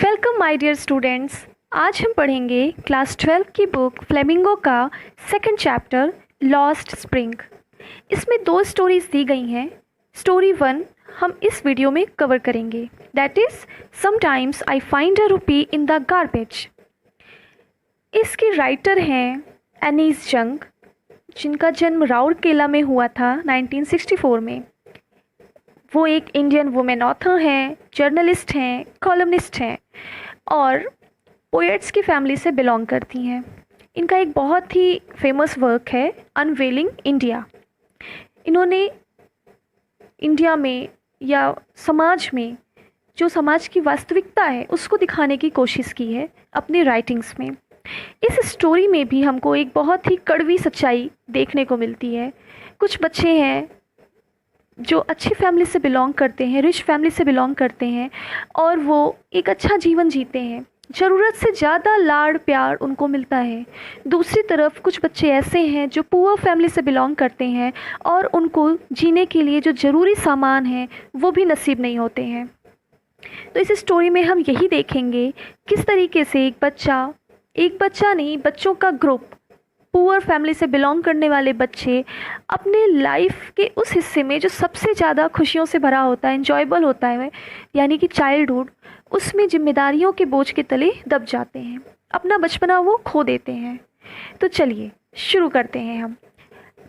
Welcome my dear students. आज हम पढ़ेंगे क्लास 12 की बुक फ्लेमिंगो का सेकंड चैप्टर लॉस्ट स्प्रिंग। इसमें दो स्टोरीज दी गई हैं। स्टोरी 1 हम इस वीडियो में कवर करेंगे, that is sometimes I find a रूपी इन द गार्बेज। इसके राइटर हैं एनीस जंग, जिनका जन्म राउरकेला में हुआ था 1964 में। वो एक इंडियन वुमेन ऑथर हैं, जर्नलिस्ट हैं, कॉलमनिस्ट हैं और पोएट्स की फैमिली से बिलोंग करती हैं। इनका एक बहुत ही फेमस वर्क है अनवेलिंग इंडिया। इन्होंने इंडिया में या समाज में जो समाज की वास्तविकता है उसको दिखाने की कोशिश की है अपनी राइटिंग्स में। इस स्टोरी में भी हमको एक बहुत ही कड़वी सच्चाई देखने को मिलती है। कुछ बच्चे हैं जो अच्छी फैमिली से बिलोंग करते हैं, रिच फैमिली से बिलोंग करते हैं और वो एक अच्छा जीवन जीते हैं। ज़रूरत से ज़्यादा लाड़ प्यार उनको मिलता है। दूसरी तरफ कुछ बच्चे ऐसे हैं जो पुअर फैमिली से बिलोंग करते हैं और उनको जीने के लिए जो ज़रूरी सामान है वो भी नसीब नहीं होते हैं। तो इस स्टोरी में हम यही देखेंगे किस तरीके से एक बच्चा नहीं, बच्चों का ग्रुप, पुअर फैमिली से बिलोंग करने वाले बच्चे अपने लाइफ के उस हिस्से में जो सबसे ज़्यादा खुशियों से भरा होता है, इन्जॉयबल होता है, यानी कि चाइल्डहुड, उसमें जिम्मेदारियों के बोझ के तले दब जाते हैं, अपना बचपना वो खो देते हैं। तो चलिए शुरू करते हैं हम।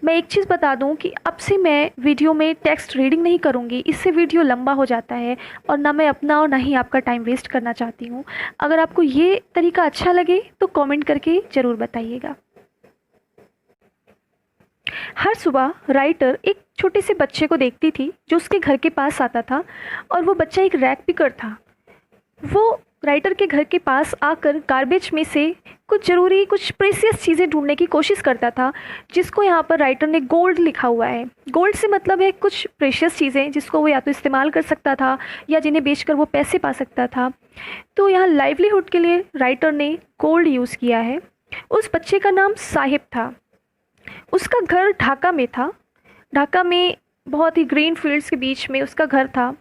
मैं एक चीज़ बता दूं कि अब से मैं वीडियो में टेक्स्ट रीडिंग नहीं करूंगी, इससे वीडियो लंबा हो जाता है और ना मैं अपना और ना ही आपका टाइम वेस्ट करना चाहती हूँ। अगर आपको ये तरीका अच्छा लगे तो कमेंट करके ज़रूर बताइएगा। हर सुबह राइटर एक छोटे से बच्चे को देखती थी जो उसके घर के पास आता था और वो बच्चा एक रैग पिकर था। वो राइटर के घर के पास आकर गार्बेज में से कुछ ज़रूरी, कुछ प्रेशियस चीज़ें ढूंढने की कोशिश करता था, जिसको यहाँ पर राइटर ने गोल्ड लिखा हुआ है। गोल्ड से मतलब है कुछ प्रेशियस चीज़ें जिसको वो या तो इस्तेमाल कर सकता था या जिन्हें बेचकर वो पैसे पा सकता था। तो यहाँ लाइवलीहुड के लिए राइटर ने गोल्ड यूज़ किया है। उस बच्चे का नाम साहिब था। उसका घर ढाका में था। ढाका में बहुत ही ग्रीन फील्ड्स के बीच में उसका घर था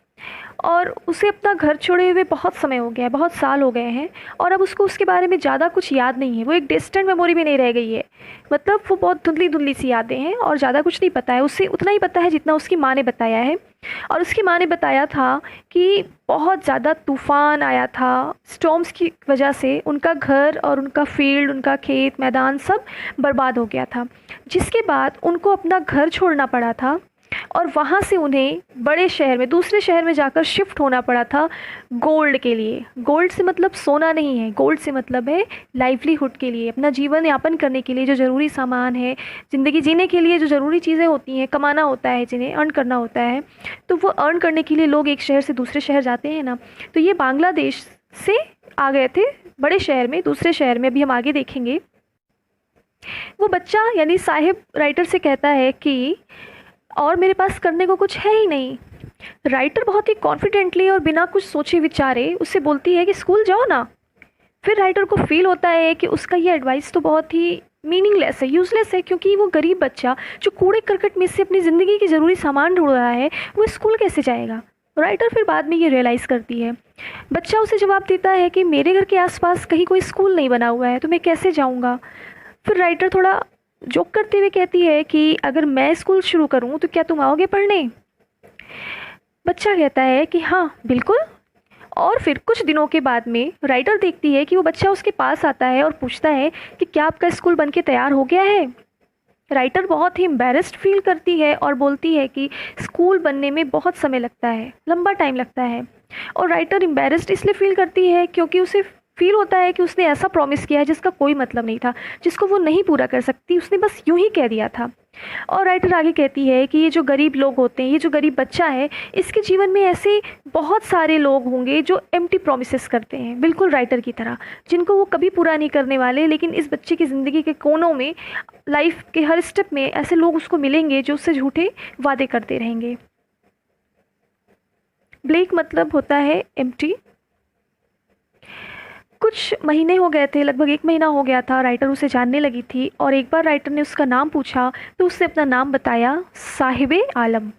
और उसे अपना घर छोड़े हुए बहुत समय हो गया है, बहुत साल हो गए हैं और अब उसको उसके बारे में ज़्यादा कुछ याद नहीं है। वो एक डिस्टेंट मेमोरी में नहीं रह गई है, मतलब वो बहुत धुंधली धुंधली सी यादें हैं और ज़्यादा कुछ नहीं पता है। उससे उतना ही पता है जितना उसकी माँ ने बताया है। और उसकी माँ ने बताया था कि बहुत ज़्यादा तूफ़ान आया था, स्टॉर्म्स की वजह से उनका घर और उनका फील्ड, उनका खेत मैदान सब बर्बाद हो गया था, जिसके बाद उनको अपना घर छोड़ना पड़ा था और वहाँ से उन्हें बड़े शहर में, दूसरे शहर में जाकर शिफ्ट होना पड़ा था गोल्ड के लिए। गोल्ड से मतलब सोना नहीं है, गोल्ड से मतलब है लाइवलीहुड के लिए, अपना जीवन यापन करने के लिए जो ज़रूरी सामान है, ज़िंदगी जीने के लिए जो ज़रूरी चीज़ें होती हैं, कमाना होता है, जिन्हें अर्न करना होता है। तो वो अर्न करने के लिए लोग एक शहर से दूसरे शहर जाते हैं ना। तो ये बांग्लादेश से आ गए थे बड़े शहर में, दूसरे शहर में, अभी हम आगे देखेंगे। वो बच्चा यानी साहिब राइटर से कहता है कि और मेरे पास करने को कुछ है ही नहीं। राइटर बहुत ही कॉन्फिडेंटली और बिना कुछ सोचे विचारे उससे बोलती है कि स्कूल जाओ ना। फिर राइटर को फील होता है कि उसका ये एडवाइस तो बहुत ही मीनिंगलेस है, यूज़लेस है, क्योंकि वो गरीब बच्चा जो कूड़े करकट में से अपनी ज़िंदगी की ज़रूरी सामान ढूंढ रहा है, वो स्कूल कैसे जाएगा। राइटर फिर बाद में ये रियलाइज़ करती है। बच्चा उसे जवाब देता है कि मेरे घर के आसपास कहीं कोई स्कूल नहीं बना हुआ है तो मैं कैसे जाऊँगा। फिर राइटर थोड़ा जोक करते हुए कहती है कि अगर मैं स्कूल शुरू करूं तो क्या तुम आओगे पढ़ने। बच्चा कहता है कि हाँ बिल्कुल। और फिर कुछ दिनों के बाद में राइटर देखती है कि वो बच्चा उसके पास आता है और पूछता है कि क्या आपका स्कूल बनके तैयार हो गया है। राइटर बहुत ही एम्बैरेस्ड फील करती है और बोलती है कि स्कूल बनने में बहुत समय लगता है, लंबा टाइम लगता है। और राइटर एम्बैरेस्ड इसलिए फील करती है क्योंकि उसे फील होता है कि उसने ऐसा प्रॉमिस किया है जिसका कोई मतलब नहीं था, जिसको वो नहीं पूरा कर सकती, उसने बस यूं ही कह दिया था। और राइटर आगे कहती है कि ये जो गरीब लोग होते हैं, ये जो गरीब बच्चा है, इसके जीवन में ऐसे बहुत सारे लोग होंगे जो एम्प्टी प्रॉमिसेस करते हैं, बिल्कुल राइटर की तरह, जिनको वो कभी पूरा नहीं करने वाले। लेकिन इस बच्चे की ज़िंदगी के कोनों में, लाइफ के हर स्टेप में ऐसे लोग उसको मिलेंगे जो उससे झूठे वादे करते रहेंगे। ब्लैक मतलब होता है एम्प्टी। कुछ महीने हो गए थे, लगभग 1 महीना हो गया था, राइटर उसे जानने लगी थी और एक बार राइटर ने उसका नाम पूछा तो उसने अपना नाम बताया, साहिबे आलम।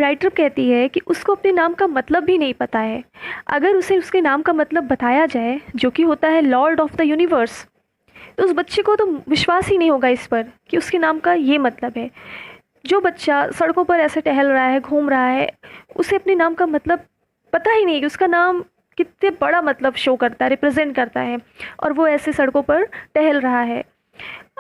राइटर कहती है कि उसको अपने नाम का मतलब भी नहीं पता है। अगर उसे उसके नाम का मतलब बताया जाए, जो कि होता है लॉर्ड ऑफ द यूनिवर्स, तो उस बच्चे को तो विश्वास ही नहीं होगा इस पर कि उसके नाम का ये मतलब है। जो बच्चा सड़कों पर ऐसे टहल रहा है, घूम रहा है, उसे अपने नाम का मतलब पता ही नहीं कि उसका नाम कितने बड़ा मतलब शो करता है, रिप्रेजेंट करता है, और वो ऐसे सड़कों पर टहल रहा है।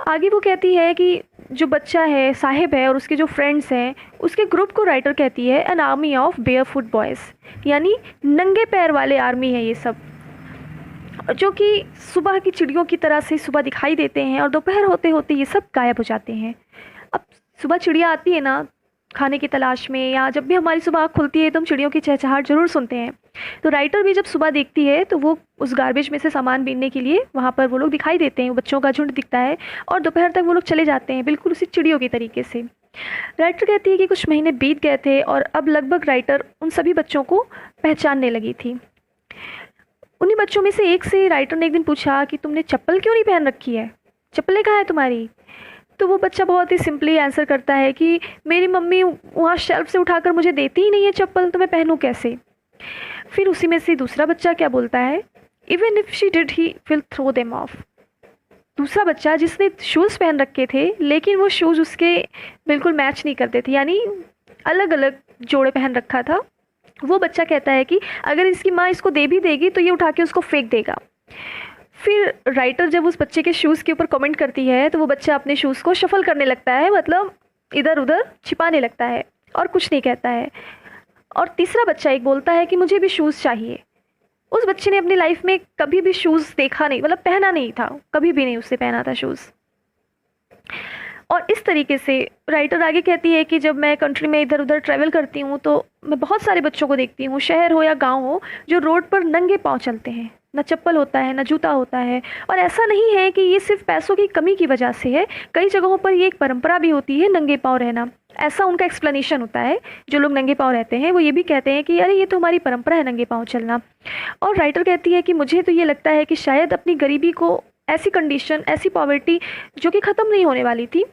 आगे वो कहती है कि जो बच्चा है, साहिब है, और उसके जो फ्रेंड्स हैं, उसके ग्रुप को राइटर कहती है an army of bear foot boys, यानी नंगे पैर वाले आर्मी है ये सब, जो कि सुबह की चिड़ियों की तरह से सुबह दिखाई देते हैं और दोपहर होते होते ये सब गायब हो जाते हैं। अब सुबह चिड़िया आती है ना खाने की तलाश में, या जब भी हमारी सुबह आँख खुलती है तो हम चिड़ियों की चहचहाट ज़रूर सुनते हैं। तो राइटर भी जब सुबह देखती है तो वो उस गार्बेज में से सामान बीनने के लिए वहाँ पर वो लोग दिखाई देते हैं, बच्चों का झुंड दिखता है, और दोपहर तक वो लोग चले जाते हैं बिल्कुल उसी चिड़ियों की तरीके से। राइटर कहती है कि कुछ महीने बीत गए थे और अब लगभग राइटर उन सभी बच्चों को पहचानने लगी थी। उन्हीं बच्चों में से एक से राइटर ने एक दिन पूछा कि तुमने चप्पल क्यों नहीं पहन रखी है, चप्पलें कहाँ है तुम्हारी? तो वो बच्चा बहुत ही सिंपली आंसर करता है कि मेरी मम्मी वहाँ शेल्फ से उठाकर मुझे देती ही नहीं है चप्पल, तो मैं पहनूँ कैसे? फिर उसी में से दूसरा बच्चा क्या बोलता है, even if she did he will throw them off. दूसरा बच्चा जिसने शूज़ पहन रखे थे लेकिन वो शूज़ उसके बिल्कुल मैच नहीं करते थे, यानी अलग अलग जोड़े पहन रखा था, वो बच्चा कहता है कि अगर इसकी माँ इसको दे भी देगी तो ये उठा के उसको फेंक देगा। फिर राइटर जब उस बच्चे के शूज़ के ऊपर कमेंट करती है तो वो बच्चा अपने शूज़ को शफल करने लगता है, मतलब इधर उधर छिपाने लगता है और कुछ नहीं कहता है। और तीसरा बच्चा एक बोलता है कि मुझे भी शूज़ चाहिए। उस बच्चे ने अपनी लाइफ में कभी भी शूज़ देखा नहीं, मतलब पहना नहीं था, कभी भी नहीं उससे पहना था शूज़। और इस तरीके से राइटर आगे कहती है कि जब मैं कंट्री में इधर उधर ट्रैवल करती हूँ तो मैं बहुत सारे बच्चों को देखती हूँ, शहर हो या गांव हो, जो रोड पर नंगे पाँव चलते हैं, ना चप्पल होता है ना जूता होता है। और ऐसा नहीं है कि ये सिर्फ पैसों की कमी की वजह से है, कई जगहों पर ये एक परंपरा भी होती है नंगे पाँव रहना, ऐसा उनका एक्सप्लेनेशन होता है। जो लोग नंगे पाँव रहते हैं वो ये भी कहते हैं कि अरे ये तो हमारी परंपरा है नंगे पाँव चलना। और राइटर कहती है कि मुझे तो ये लगता है कि शायद अपनी गरीबी को, ऐसी कंडीशन, ऐसी पॉवर्टी जो कि ख़त्म नहीं होने वाली थी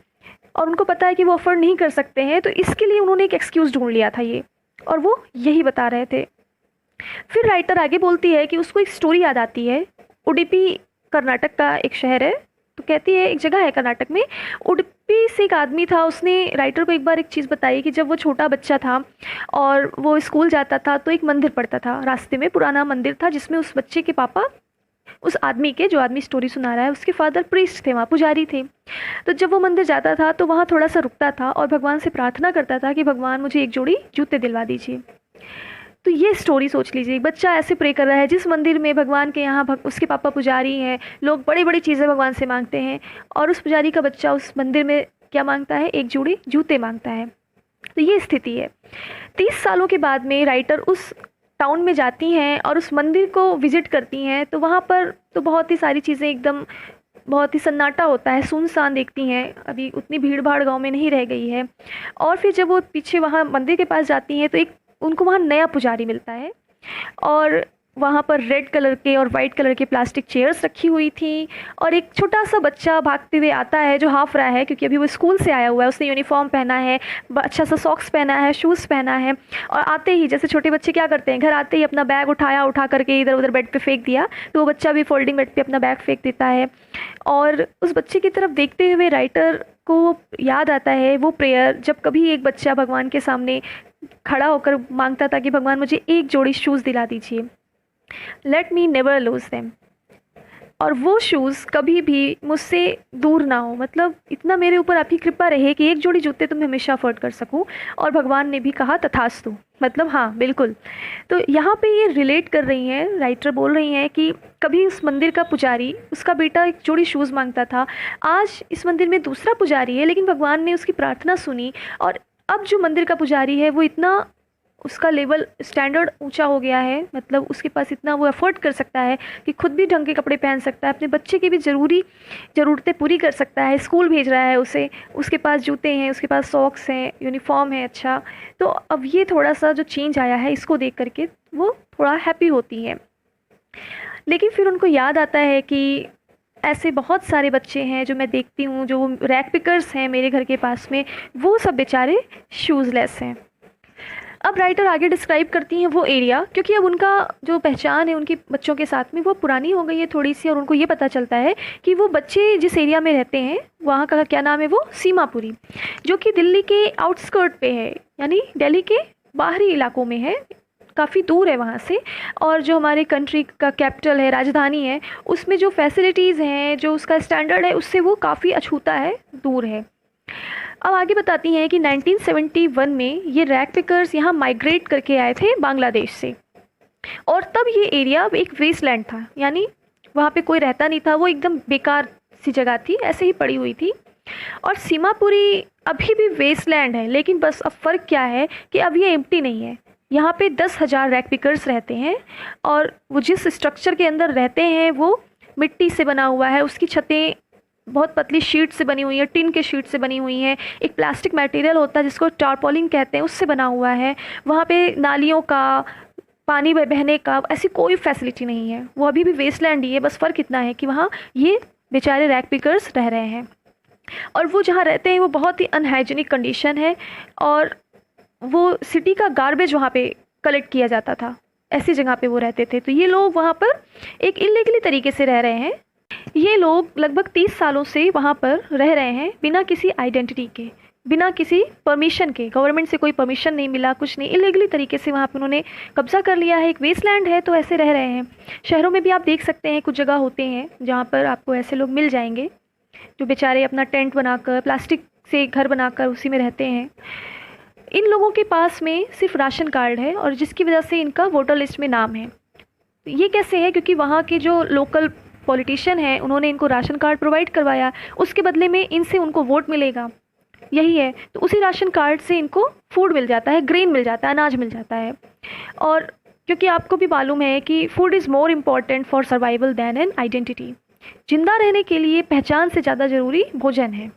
और उनको पता है कि वो अफोर्ड नहीं कर सकते हैं, तो इसके लिए उन्होंने एक एक्सक्यूज़ ढूंढ लिया था ये, और वो यही बता रहे थे। फिर राइटर आगे बोलती है कि उसको एक स्टोरी याद आती है। उडुपी कर्नाटक का एक शहर है, तो कहती है एक जगह है कर्नाटक में, उडुपी से एक आदमी था, उसने राइटर को एक बार एक चीज़ बताई कि जब वो छोटा बच्चा था और वो स्कूल जाता था तो एक मंदिर पड़ता था रास्ते में, पुराना मंदिर था, जिसमें उस बच्चे के पापा, उस आदमी के, जो आदमी स्टोरी सुना रहा है, उसके फादर प्रीस्ट थे, वहाँ पुजारी थे। तो जब वो मंदिर जाता था तो वहाँ थोड़ा सा रुकता था और भगवान से प्रार्थना करता था कि भगवान मुझे एक जोड़ी जूते दिलवा दीजिए। तो ये स्टोरी सोच लीजिए, एक बच्चा ऐसे प्रे कर रहा है जिस मंदिर में भगवान के यहाँ उसके पापा पुजारी हैं, लोग बड़ी बड़ी चीज़ें भगवान से मांगते हैं, और उस पुजारी का बच्चा उस मंदिर में क्या मांगता है, एक जोड़ी जूते मांगता है। तो ये स्थिति है। 30 सालों के बाद में राइटर उस टाउन में जाती हैं और उस मंदिर को विज़िट करती हैं, तो वहाँ पर तो बहुत ही सारी चीज़ें एकदम, बहुत ही सन्नाटा होता है, सुनसान देखती हैं, अभी उतनी भीड़ भाड़ गाँव में नहीं रह गई है। और फिर जब वो पीछे वहाँ मंदिर के पास जाती हैं तो एक उनको वहाँ नया पुजारी मिलता है, और वहाँ पर रेड कलर के और वाइट कलर के प्लास्टिक चेयर्स रखी हुई थी, और एक छोटा सा बच्चा भागते हुए आता है जो हाफ रहा है क्योंकि अभी वो स्कूल से आया हुआ है, उसने यूनिफॉर्म पहना है, अच्छा सा सॉक्स पहना है, शूज़ पहना है, और आते ही जैसे छोटे बच्चे क्या करते हैं, घर आते ही अपना बैग उठा करके इधर उधर बेड पे फेंक दिया, तो वो बच्चा भी फोल्डिंग बेड पे अपना बैग फेंक देता है। और उस बच्चे की तरफ देखते हुए राइटर को याद आता है वो प्रेयर, जब कभी एक बच्चा भगवान के सामने खड़ा होकर मांगता था कि भगवान मुझे एक जोड़ी शूज़ दिला दीजिए, let me never loose them, और वो शूज़ कभी भी मुझसे दूर ना हो, मतलब इतना मेरे ऊपर आपकी कृपा रहे कि एक जोड़ी जूते तुम हमेशा अफोर्ड कर सकूं। और भगवान ने भी कहा तथास्तु, मतलब हाँ बिल्कुल। तो यहाँ पे ये रिलेट कर रही हैं, राइटर बोल रही हैं कि कभी उस मंदिर का पुजारी, उसका बेटा एक जोड़ी शूज़ मांगता था, आज इस मंदिर में दूसरा पुजारी है, लेकिन भगवान ने उसकी प्रार्थना सुनी, और अब जो मंदिर का पुजारी है वो इतना, उसका लेवल स्टैंडर्ड ऊंचा हो गया है, मतलब उसके पास इतना वो अफोर्ड कर सकता है कि खुद भी ढंग के कपड़े पहन सकता है, अपने बच्चे की भी ज़रूरतें पूरी कर सकता है, स्कूल भेज रहा है उसे, उसके पास जूते हैं, उसके पास सॉक्स हैं, यूनिफॉर्म है अच्छा। तो अब ये थोड़ा सा जो चेंज आया है, इसको देख करके वो थोड़ा हैप्पी होती हैं। लेकिन फिर उनको याद आता है कि ऐसे बहुत सारे बच्चे हैं जो मैं देखती हूँ, जो रैक पिकर्स हैं मेरे घर के पास में, वो सब बेचारे शूज़लेस हैं। अब राइटर आगे डिस्क्राइब करती हैं वो एरिया, क्योंकि अब उनका जो पहचान है उनकी बच्चों के साथ में वो पुरानी हो गई है थोड़ी सी, और उनको ये पता चलता है कि वो बच्चे जिस एरिया में रहते हैं वहाँ का क्या नाम है, वो सीमापुरी, जो कि दिल्ली के आउटस्कर्ट पे है, यानी दिल्ली के बाहरी इलाकों में है, काफ़ी दूर है वहाँ से। और जो हमारे कंट्री का कैपिटल है, राजधानी है, उसमें जो फैसिलिटीज़ हैं, जो उसका स्टैंडर्ड है, उससे वो काफ़ी अछूता है, दूर है। अब आगे बताती हैं कि 1971 में ये रैग पिकर्स यहाँ माइग्रेट करके आए थे बांग्लादेश से, और तब ये एरिया एक वेस्टलैंड था, यानी वहाँ पे कोई रहता नहीं था, वो एकदम बेकार सी जगह थी, ऐसे ही पड़ी हुई थी। और सीमापुरी अभी भी वेस्टलैंड है, लेकिन बस अब फ़र्क क्या है कि अब ये एम्प्टी नहीं है, यहाँ पे 10,000 रैग पिकर्स रहते हैं, और वो जिस स्ट्रक्चर के अंदर रहते हैं वो मिट्टी से बना हुआ है, उसकी छतें बहुत पतली शीट से बनी हुई है, टिन के शीट से बनी हुई हैं, एक प्लास्टिक मटेरियल होता है जिसको टारपोलिन कहते हैं, उससे बना हुआ है। वहाँ पे नालियों का पानी बहने का ऐसी कोई फैसिलिटी नहीं है, वो अभी भी वेस्टलैंड ही है, बस फ़र्क इतना है कि वहाँ ये बेचारे रैग पिकर्स रह रहे हैं, और वो जहाँ रहते हैं वो बहुत ही अनहाइजीनिक कंडीशन है, और वो सिटी का गार्बेज वहाँ पे कलेक्ट किया जाता था, ऐसी जगह पे वो रहते थे। तो ये लोग वहाँ पर एक इलीगली तरीके से रह रहे हैं। ये लोग लगभग 30 सालों से वहाँ पर रह रहे हैं बिना किसी आइडेंटिटी के, बिना किसी परमिशन के, गवर्नमेंट से कोई परमिशन नहीं मिला, कुछ नहीं, इलीगली तरीके से वहाँ पे उन्होंने कब्जा कर लिया है। एक वेस्टलैंड है तो ऐसे रह रहे हैं। शहरों में भी आप देख सकते हैं कुछ जगह होते हैं जहाँ पर आपको ऐसे लोग मिल जाएंगे जो बेचारे अपना टेंट बनाकर, प्लास्टिक से घर बनाकर उसी में रहते हैं। इन लोगों के पास में सिर्फ राशन कार्ड है, और जिसकी वजह से इनका वोटर लिस्ट में नाम है। ये कैसे है? क्योंकि वहाँ के जो लोकल पॉलिटिशियन हैं उन्होंने इनको राशन कार्ड प्रोवाइड करवाया, उसके बदले में इनसे उनको वोट मिलेगा, यही है। तो उसी राशन कार्ड से इनको फूड मिल जाता है, ग्रेन मिल जाता है, अनाज मिल जाता है। और क्योंकि आपको भी मालूम है कि food is more important for survival than an identity, जिंदा रहने के लिए पहचान से ज़्यादा ज़रूरी भोजन है।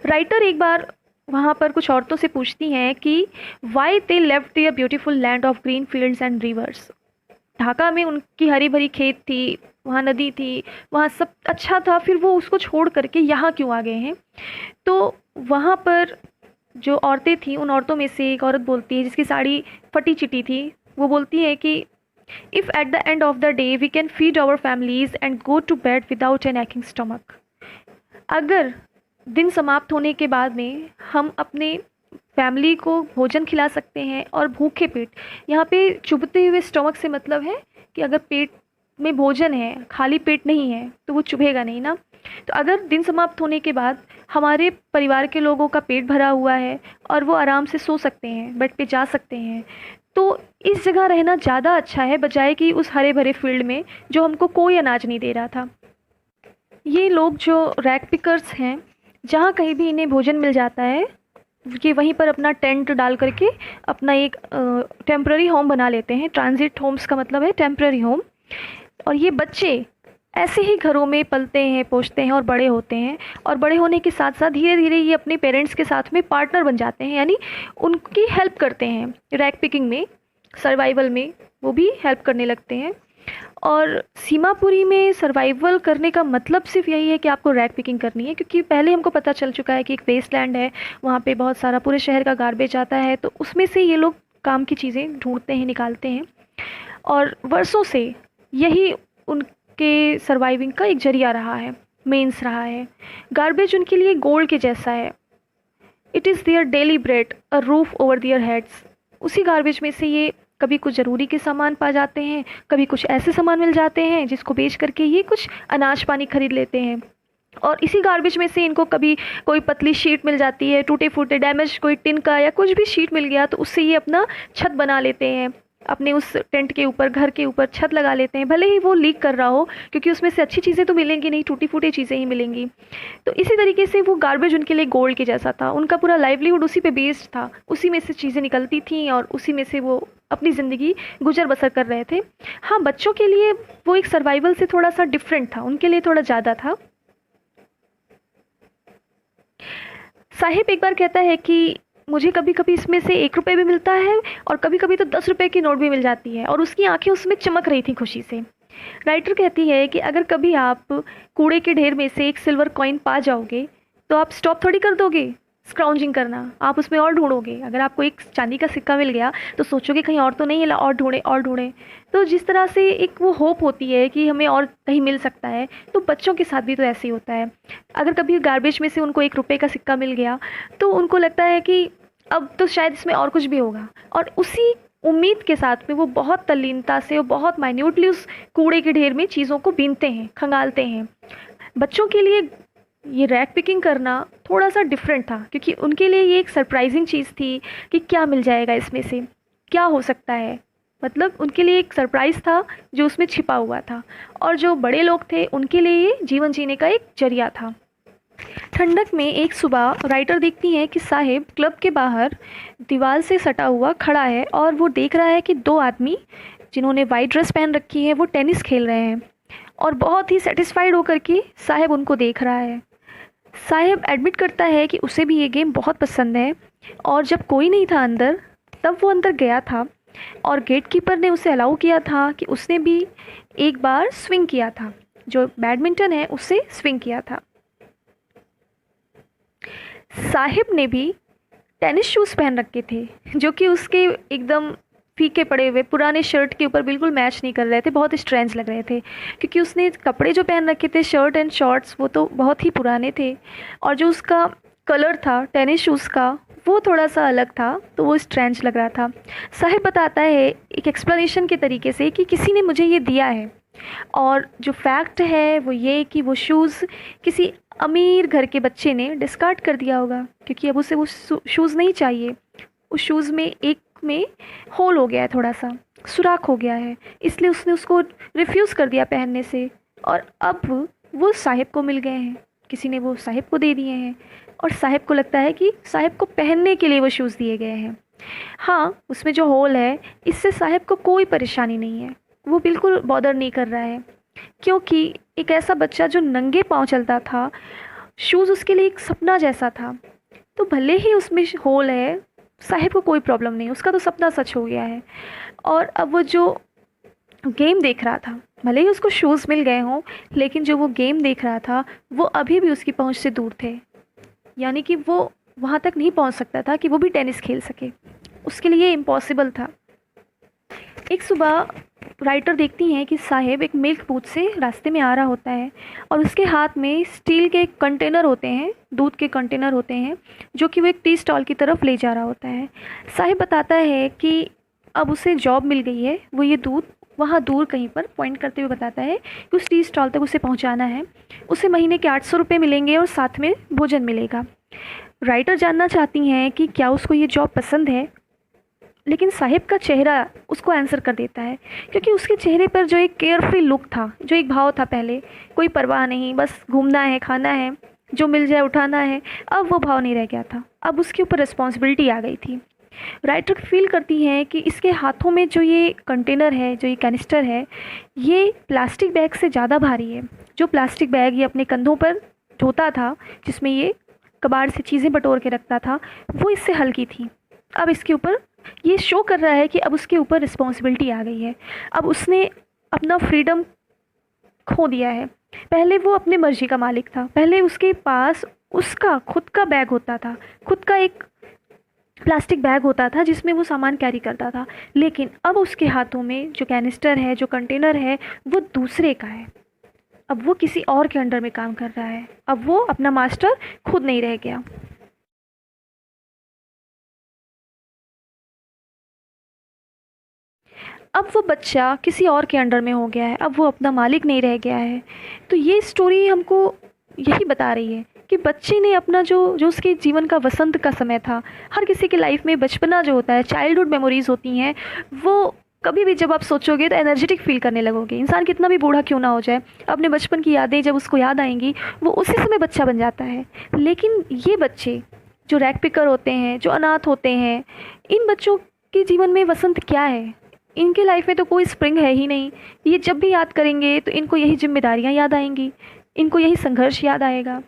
राइटर एक बार वहाँ पर कुछ औरतों से पूछती हैं कि why they left their beautiful land of green fields and rivers. Dhaka में उनकी हरी भरी खेत थी, वहाँ नदी थी, वहाँ सब अच्छा था, फिर वो उसको छोड़ करके यहाँ क्यों आ गए हैं? तो वहाँ पर जो औरतें थीं, उन औरतों में से एक औरत बोलती है, जिसकी साड़ी फटी चिटी थी, वो बोलती है कि if at the end of the day we can feed our families and go to bed without an aching stomach, अगर दिन समाप्त होने के बाद में हम अपने फैमिली को भोजन खिला सकते हैं और भूखे पेट, यहाँ पे चुभते हुए स्टमक से मतलब है कि अगर पेट में भोजन है, खाली पेट नहीं है, तो वो चुभेगा नहीं ना। तो अगर दिन समाप्त होने के बाद हमारे परिवार के लोगों का पेट भरा हुआ है और वो आराम से सो सकते हैं, बेड पे जा सकते हैं, तो इस जगह रहना ज़्यादा अच्छा है बजाय कि उस हरे भरे फील्ड में जो हमको कोई अनाज नहीं दे रहा था। ये लोग जो रैग पिकर्स हैं, जहाँ कहीं भी इन्हें भोजन मिल जाता है, ये वहीं पर अपना टेंट डाल करके अपना एक टेम्प्ररी होम बना लेते हैं। ट्रांजिट होम्स का मतलब है टेम्प्ररी होम। और ये बच्चे ऐसे ही घरों में पलते हैं, पोषते हैं और बड़े होते हैं, और बड़े होने के साथ साथ धीरे धीरे ये अपने पेरेंट्स के साथ में पार्टनर बन जाते हैं, यानी उनकी हेल्प करते हैं रैग पिकिंग में, सर्वाइवल में वो भी हेल्प करने लगते हैं। और सीमापुरी में सर्वाइवल करने का मतलब सिर्फ यही है कि आपको रैग पिकिंग करनी है, क्योंकि पहले हमको पता चल चुका है कि एक वेस्टलैंड है, वहाँ पे बहुत सारा पूरे शहर का गार्बेज आता है, तो उसमें से ये लोग काम की चीज़ें ढूंढते हैं, निकालते हैं, और वर्षों से यही उनके सर्वाइविंग का एक जरिया रहा है, मेंस रहा है। गार्बेज उनके लिए गोल्ड के जैसा है। It is their daily bread, a roof over their heads. उसी गार्बेज में से ये कभी कुछ ज़रूरी के सामान पा जाते हैं, कभी कुछ ऐसे सामान मिल जाते हैं जिसको बेच करके ये कुछ अनाज पानी खरीद लेते हैं, और इसी गार्बेज में से इनको कभी कोई पतली शीट मिल जाती है, टूटे फूटे डैमेज कोई टिन का या कुछ भी शीट मिल गया, तो उससे ये अपना छत बना लेते हैं, अपने उस टेंट के ऊपर, घर के ऊपर छत लगा लेते हैं, भले ही वो लीक कर रहा हो, क्योंकि उसमें से अच्छी चीज़ें तो मिलेंगी नहीं, टूटी फूटी चीज़ें ही मिलेंगी। तो इसी तरीके से वो गार्बेज उनके लिए गोल्ड के जैसा था। उनका पूरा लाइवलीहुड उसी पे बेस्ड था, उसी में से चीज़ें निकलती थीं और उसी में से वो अपनी ज़िंदगी गुजर बसर कर रहे थे। हाँ, बच्चों के लिए वो एक सर्वाइवल से थोड़ा सा डिफरेंट था, उनके लिए थोड़ा ज़्यादा था। साहिब एक बार कहता है कि मुझे कभी कभी इसमें से 1 रुपये भी मिलता है और कभी कभी तो 10 रुपये की नोट भी मिल जाती है, और उसकी आंखें उसमें चमक रही थी खुशी से। राइटर कहती है कि अगर कभी आप कूड़े के ढेर में से एक सिल्वर कॉइन पा जाओगे तो आप स्टॉप थोड़ी कर दोगे, स्क्राउंजिंग करना, आप उसमें और ढूंढोगे। अगर आपको एक चांदी का सिक्का मिल गया तो सोचोगे कहीं और तो नहीं है, और ढूंढे और ढूंढे। तो जिस तरह से एक वो होप होती है कि हमें और कहीं मिल सकता है, तो बच्चों के साथ भी तो ऐसे ही होता है। अगर कभी गार्बेज में से उनको 1 रुपए का सिक्का मिल गया तो उनको लगता है कि अब तो शायद इसमें और कुछ भी होगा, और उसी उम्मीद के साथ में वो बहुत तल्लीनता से और बहुत माइन्यूटली उस कूड़े के ढेर में चीज़ों को बीनते हैं, खंगालते हैं। बच्चों के लिए ये रैक पिकिंग करना थोड़ा सा डिफरेंट था, क्योंकि उनके लिए ये एक सरप्राइजिंग चीज़ थी कि क्या मिल जाएगा इसमें से, क्या हो सकता है। मतलब उनके लिए एक सरप्राइज़ था जो उसमें छिपा हुआ था, और जो बड़े लोग थे उनके लिए ये जीवन जीने का एक जरिया था। ठंडक में एक सुबह राइटर देखती हैं कि साहिब क्लब के बाहर दीवार से सटा हुआ खड़ा है, और वो देख रहा है कि 2 आदमी जिन्होंने वाइट ड्रेस पहन रखी है वो टेनिस खेल रहे हैं, और बहुत ही सेटिस्फाइड होकर के साहिब उनको देख रहा है। साहिब एडमिट करता है कि उसे भी ये गेम बहुत पसंद है, और जब कोई नहीं था अंदर तब वो अंदर गया था, और गेट कीपर ने उसे अलाउ किया था कि उसने भी एक बार स्विंग किया था, जो बैडमिंटन है उससे स्विंग किया था। साहिब ने भी टेनिस शूज़ पहन रखे थे, जो कि उसके एकदम फीके पड़े हुए पुराने शर्ट के ऊपर बिल्कुल मैच नहीं कर रहे थे, बहुत स्ट्रेंज लग रहे थे, क्योंकि उसने कपड़े जो पहन रखे थे शर्ट एंड शॉर्ट्स वो तो बहुत ही पुराने थे, और जो उसका कलर था टेनिस शूज़ का वो थोड़ा सा अलग था, तो वो स्ट्रेंज लग रहा था। साहिब बताता है एक एक्सप्लेनेशन के तरीके से कि किसी ने मुझे ये दिया है, और जो फैक्ट है वो ये कि वो शूज़ किसी अमीर घर के बच्चे ने डिस्कार्ड कर दिया होगा, क्योंकि अब उसे वो शूज़ नहीं चाहिए। उस शूज़ में एक में होल हो गया है, थोड़ा सा सुराख हो गया है, इसलिए उसने उसको रिफ्यूज़ कर दिया पहनने से, और अब वो साहिब को मिल गए हैं, किसी ने वो साहिब को दे दिए हैं, और साहिब को लगता है कि साहिब को पहनने के लिए वो शूज़ दिए गए हैं। हाँ, उसमें जो होल है इससे साहिब को कोई परेशानी नहीं है, वो बिल्कुल बॉदर नहीं कर रहा है, क्योंकि एक ऐसा बच्चा जो नंगे पाँव चलता था, शूज़ उसके लिए एक सपना जैसा था। तो भले ही उसमें होल है, साहिब को कोई प्रॉब्लम नहीं, उसका तो सपना सच हो गया है। और अब वो जो गेम देख रहा था, भले ही उसको शूज़ मिल गए हों, लेकिन जो वो गेम देख रहा था वो अभी भी उसकी पहुंच से दूर थे, यानी कि वो वहाँ तक नहीं पहुंच सकता था कि वो भी टेनिस खेल सके, उसके लिए इम्पॉसिबल था। एक सुबह राइटर देखती हैं कि साहिब एक मिल्क बूथ से रास्ते में आ रहा होता है, और उसके हाथ में स्टील के कंटेनर होते हैं, दूध के कंटेनर होते हैं, जो कि वो एक टी स्टॉल की तरफ ले जा रहा होता है। साहिब बताता है कि अब उसे जॉब मिल गई है, वो ये दूध वहाँ दूर कहीं पर पॉइंट करते हुए बताता है कि उस टी स्टॉल तक उसे पहुँचाना है। उसे महीने के 800 रुपये मिलेंगे और साथ में भोजन मिलेगा। राइटर जानना चाहती हैं कि क्या उसको ये जॉब पसंद है, लेकिन साहिब का चेहरा उसको आंसर कर देता है, क्योंकि उसके चेहरे पर जो एक केयरफ्री लुक था, जो एक भाव था, पहले कोई परवाह नहीं, बस घूमना है, खाना है, जो मिल जाए उठाना है, अब वो भाव नहीं रह गया था, अब उसके ऊपर रिस्पॉन्सिबिलिटी आ गई थी। राइटर फील करती हैं कि इसके हाथों में जो ये कंटेनर है, जो ये कैनिस्टर है, ये प्लास्टिक बैग से ज़्यादा भारी है। जो प्लास्टिक बैग ये अपने कंधों पर ढोता था, जिसमें ये कबाड़ से चीज़ें बटोर के रखता था, वो इससे हल्की थी। अब इसके ऊपर ये शो कर रहा है कि अब उसके ऊपर रिस्पॉन्सिबिलिटी आ गई है, अब उसने अपना फ्रीडम खो दिया है। पहले वो अपने मर्जी का मालिक था, पहले उसके पास उसका खुद का बैग होता था, खुद का एक प्लास्टिक बैग होता था जिसमें वो सामान कैरी करता था, लेकिन अब उसके हाथों में जो कैनिस्टर है, जो कंटेनर है, वो दूसरे का है। अब वो किसी और के अंडर में काम कर रहा है, अब वो अपना मास्टर खुद नहीं रह गया। अब वो बच्चा किसी और के अंडर में हो गया है, अब वो अपना मालिक नहीं रह गया है। तो ये स्टोरी हमको यही बता रही है कि बच्चे ने अपना जो जो उसके जीवन का वसंत का समय था, हर किसी की लाइफ में बचपना जो होता है, चाइल्डहुड मेमोरीज़ होती हैं, वो कभी भी जब आप सोचोगे तो एनर्जेटिक फील करने लगोगे। इंसान कितना भी बूढ़ा क्यों ना हो जाए, अपने बचपन की यादें जब उसको याद आएंगी, वो उसी समय बच्चा बन जाता है। लेकिन ये बच्चे जो रैक पिकर होते हैं, जो अनाथ होते हैं, इन बच्चों के जीवन में वसंत क्या है? इनके लाइफ में तो कोई स्प्रिंग है ही नहीं। ये जब भी याद करेंगे तो इनको यही जिम्मेदारियां याद आएंगी, इनको यही संघर्ष याद आएगा।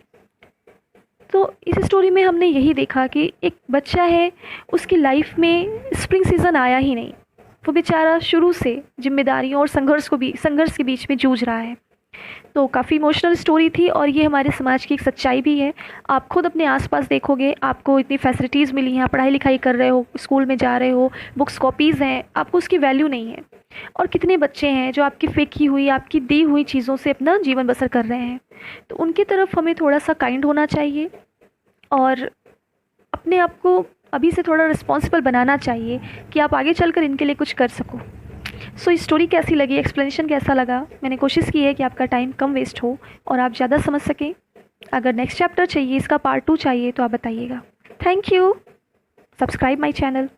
तो इस स्टोरी में हमने यही देखा कि एक बच्चा है, उसकी लाइफ में स्प्रिंग सीज़न आया ही नहीं, वो बेचारा शुरू से जिम्मेदारियों और संघर्ष के बीच में जूझ रहा है। तो काफ़ी इमोशनल स्टोरी थी और ये हमारे समाज की एक सच्चाई भी है। आप खुद अपने आसपास देखोगे, आपको इतनी फैसिलिटीज़ मिली हैं, आप पढ़ाई लिखाई कर रहे हो, स्कूल में जा रहे हो, बुक्स कॉपीज़ हैं, आपको उसकी वैल्यू नहीं है। और कितने बच्चे हैं जो आपकी फेंकी हुई, आपकी दी हुई चीज़ों से अपना जीवन बसर कर रहे हैं। तो उनकी तरफ हमें थोड़ा सा काइंड होना चाहिए और अपने आप को अभी से थोड़ा रिस्पॉन्सिबल बनाना चाहिए कि आप आगे चलकर इनके लिए कुछ कर सको। सो ये स्टोरी कैसी लगी, एक्सप्लेनेशन कैसा लगा? मैंने कोशिश की है कि आपका टाइम कम वेस्ट हो और आप ज़्यादा समझ सकें। अगर नेक्स्ट चैप्टर चाहिए, इसका पार्ट 2 चाहिए तो आप बताइएगा। Thank you. Subscribe my channel.